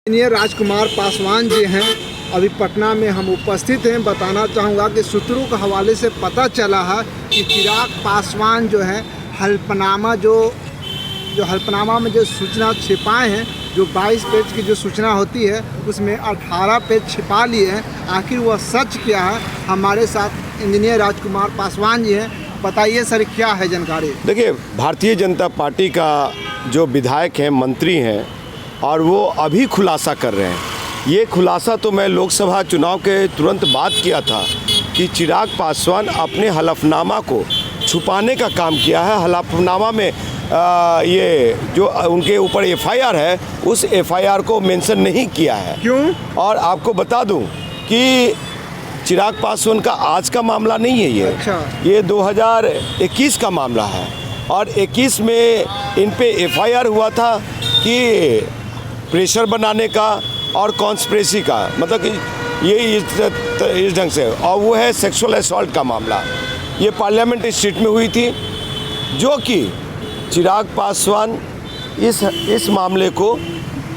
Engineer राजकुमार पासवान जी हैं। अभी पटना में हम उपस्थित हैं। बताना चाहूँगा कि सूत्रों के हवाले से पता चला है कि चिराग पासवान जो है हल्फनामा हल्फनामा में जो सूचना छिपाए हैं, जो 22 पेज की जो सूचना होती है उसमें 18 पेज छिपा लिए हैं। आखिर वह सच क्या है? हमारे साथ इंजीनियर राजकुमार पासवान जी हैं। बताइए सर, क्या है जानकारी? देखिए, भारतीय जनता पार्टी का जो विधायक हैं, मंत्री हैं, और वो अभी खुलासा कर रहे हैं। ये खुलासा तो मैं लोकसभा चुनाव के तुरंत बाद किया था कि चिराग पासवान अपने हलफनामा को छुपाने का काम किया है। हलफनामा में ये जो उनके ऊपर एफआईआर है, उस एफआईआर को मेंशन नहीं किया है। क्यों? और आपको बता दूं कि चिराग पासवान का आज का मामला नहीं है ये। अच्छा। ये 2021 का मामला है और 21 में इन पे एफआईआर हुआ था कि प्रेशर बनाने का और कॉन्स्पिरेसी का, मतलब कि ये इस ढंग से, और वो है सेक्सुअल असॉल्ट का मामला। ये पार्लियामेंट स्ट्रीट में हुई थी, जो कि चिराग पासवान इस मामले को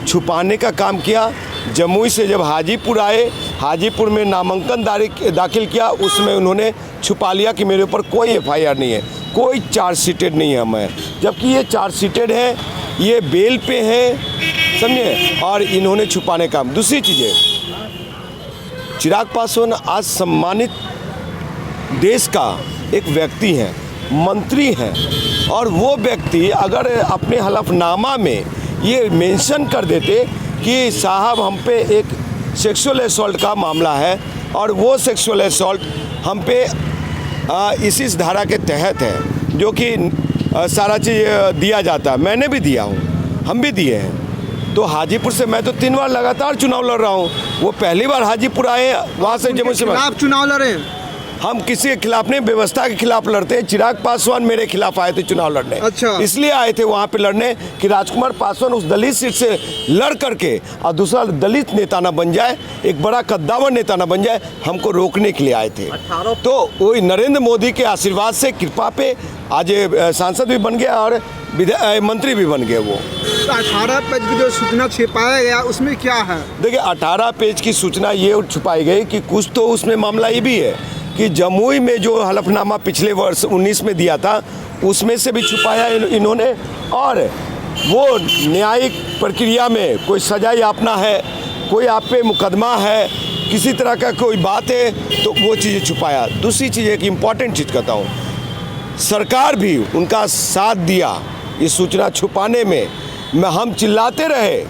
छुपाने का काम किया। जमुई से जब हाजीपुर आए, हाजीपुर में नामांकन दाखिल किया, उसमें उन्होंने छुपा लिया कि मेरे ऊपर कोई एफआईआर नहीं है, कोई चार्जशीटेड नहीं है मैं, जबकि ये चार्जशीटेड है, ये बेल पे है, समझे, और इन्होंने छुपाने का। दूसरी चीज़ें, चिराग पासवान आज सम्मानित देश का एक व्यक्ति हैं, मंत्री हैं, और वो व्यक्ति अगर अपने हलफनामा में ये मेंशन कर देते कि साहब हम पे एक सेक्सुअल असॉल्ट का मामला है और वो सेक्सुअल असॉल्ट हम पे इस धारा के तहत है, जो कि सारा चीज़ दिया जाता है, मैंने भी दिया हूँ, हम भी दिए हैं। तो हाजीपुर से मैं तो 3 बार लगातार चुनाव लड़ रहा हूँ। वो पहली बार हाजीपुर आए, वहाँ से जमुई से आप चुनाव लड़े हैं? हम किसी के खिलाफ नहीं, व्यवस्था के खिलाफ लड़ते हैं। चिराग पासवान मेरे खिलाफ आए थे चुनाव लड़ने। अच्छा। इसलिए आए थे वहाँ पे लड़ने कि राजकुमार पासवान उस दलित सीट से लड़ करके और दूसरा दलित नेता ना बन जाए, एक बड़ा कद्दावर नेता ना बन जाए, हमको रोकने के लिए आए थे। तो वही नरेंद्र मोदी के आशीर्वाद से, कृपा पे आज सांसद भी बन गया और मंत्री भी बन गए। वो 18 पेज की जो सूचना छिपाया गया उसमें क्या है? देखिए, 18 पेज की सूचना ये छुपाई गई कि कुछ तो उसमें मामला ये भी है कि जमुई में जो हलफनामा पिछले वर्ष 19 में दिया था, उसमें से भी छुपाया इन्होंने, और वो न्यायिक प्रक्रिया में कोई सजा यापना है, कोई आप पे मुकदमा है, किसी तरह का कोई बात है, तो वो चीज़ें छुपाया। दूसरी चीज़ एक इम्पॉर्टेंट चीज़ कहता हूँ, सरकार भी उनका साथ दिया इस सूचना छुपाने में। हम चिल्लाते रहे,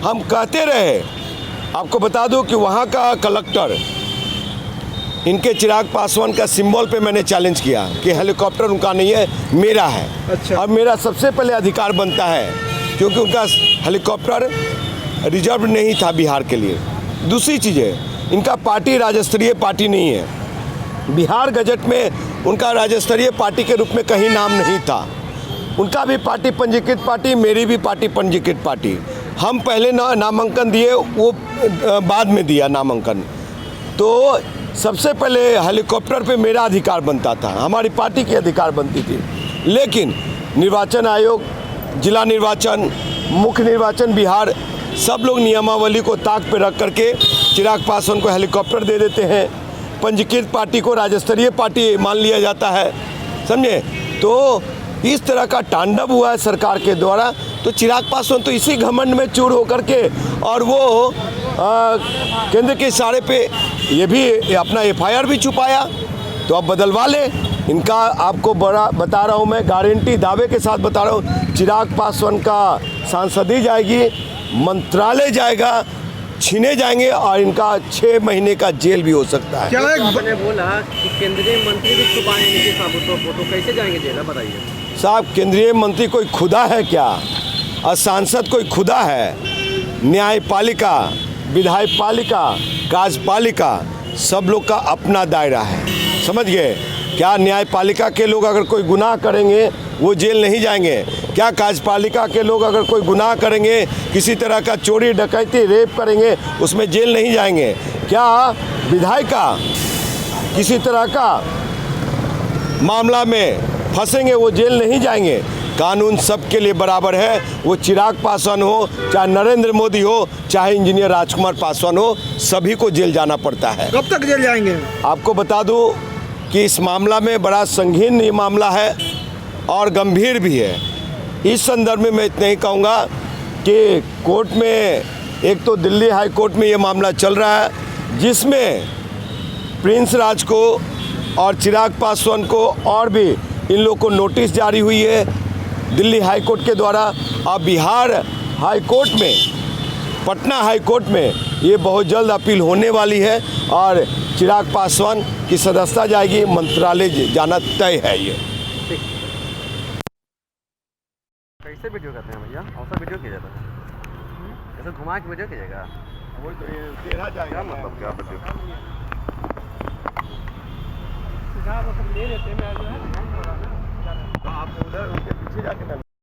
हम कहते रहे। आपको बता दूं कि वहाँ का कलेक्टर, इनके चिराग पासवान का सिंबल पे मैंने चैलेंज किया कि हेलीकॉप्टर उनका नहीं है, मेरा है। अच्छा। और मेरा सबसे पहले अधिकार बनता है, क्योंकि उनका हेलीकॉप्टर रिजर्व नहीं था बिहार के लिए। दूसरी चीज़ें, इनका पार्टी राज्य स्तरीय पार्टी नहीं है। बिहार गजट में उनका राज्य स्तरीय पार्टी के रूप में कहीं नाम नहीं था। उनका भी पार्टी पंजीकृत पार्टी, मेरी भी पार्टी पंजीकृत पार्टी। हम पहले नामांकन दिए, वो बाद में दिया नामांकन। तो सबसे पहले हेलीकॉप्टर पे मेरा अधिकार बनता था, हमारी पार्टी की अधिकार बनती थी। लेकिन निर्वाचन आयोग, जिला निर्वाचन, मुख्य निर्वाचन बिहार, सब लोग नियमावली को ताक पे रख करके चिराग पासवान को हेलीकॉप्टर दे देते हैं। पंजीकृत पार्टी को राज्य स्तरीय पार्टी मान लिया जाता है, समझे। तो इस तरह का तांडव हुआ है सरकार के द्वारा। तो चिराग पासवान तो इसी घमंड में चूर होकर के, और वो केंद्र के इशारे पे ये भी अपना एफआईआर भी छुपाया, तो अब बदलवा ले इनका। आपको बड़ा बता रहा हूँ, मैं गारंटी दावे के साथ बता रहा हूँ, चिराग पासवान का सांसदी जाएगी, मंत्रालय जाएगा, छीने जाएंगे, और इनका 6 महीने का जेल भी हो सकता है। क्या आपने बोला कि केंद्रीय मंत्री भी छुपाए नीचे साबुतों को, तो कैसे जाएंगे जेल, बताइए साहब। केंद्रीय मंत्री कोई खुदा है क्या? और सांसद कोई खुदा है? न्यायपालिका, विधायपालिका, कार्यपालिका, सब लोग का अपना दायरा है, समझ गए क्या? न्यायपालिका के लोग अगर कोई गुनाह करेंगे वो जेल नहीं जाएंगे क्या? कार्यपालिका के लोग अगर कोई गुनाह करेंगे, किसी तरह का चोरी डकैती रेप करेंगे, उसमें जेल नहीं जाएंगे क्या? विधायिका किसी तरह का मामला में फंसेंगे, वो जेल नहीं जाएंगे कानून सबके लिए बराबर है। वो चिराग पासवान हो, चाहे नरेंद्र मोदी हो, चाहे इंजीनियर राजकुमार पासवान हो, सभी को जेल जाना पड़ता है। कब तक जेल जाएंगे? आपको बता दूं कि इस मामला में बड़ा संगीन ये मामला है और गंभीर भी है। इस संदर्भ में मैं इतना ही कहूँगा कि कोर्ट में, एक तो दिल्ली हाई कोर्ट में ये मामला चल रहा है, जिसमें प्रिंस राज को और चिराग पासवान को और भी इन लोगों को नोटिस जारी हुई है दिल्ली हाई कोर्ट के द्वारा। अब बिहार हाई कोर्ट में, पटना हाई कोर्ट में ये बहुत जल्द अपील होने वाली है और चिराग पासवान की सदस्यता जाएगी, मंत्रालय जाना तय है। ये कैसे वीडियो करते हैं भैया? औसत वीडियो किया जाता है, ऐसे घुमा के वीडियो कीजिएगा। वो तो ये तेरा जाएगा, मतलब क्या वीडियो? आप उधर उनके पीछे जाके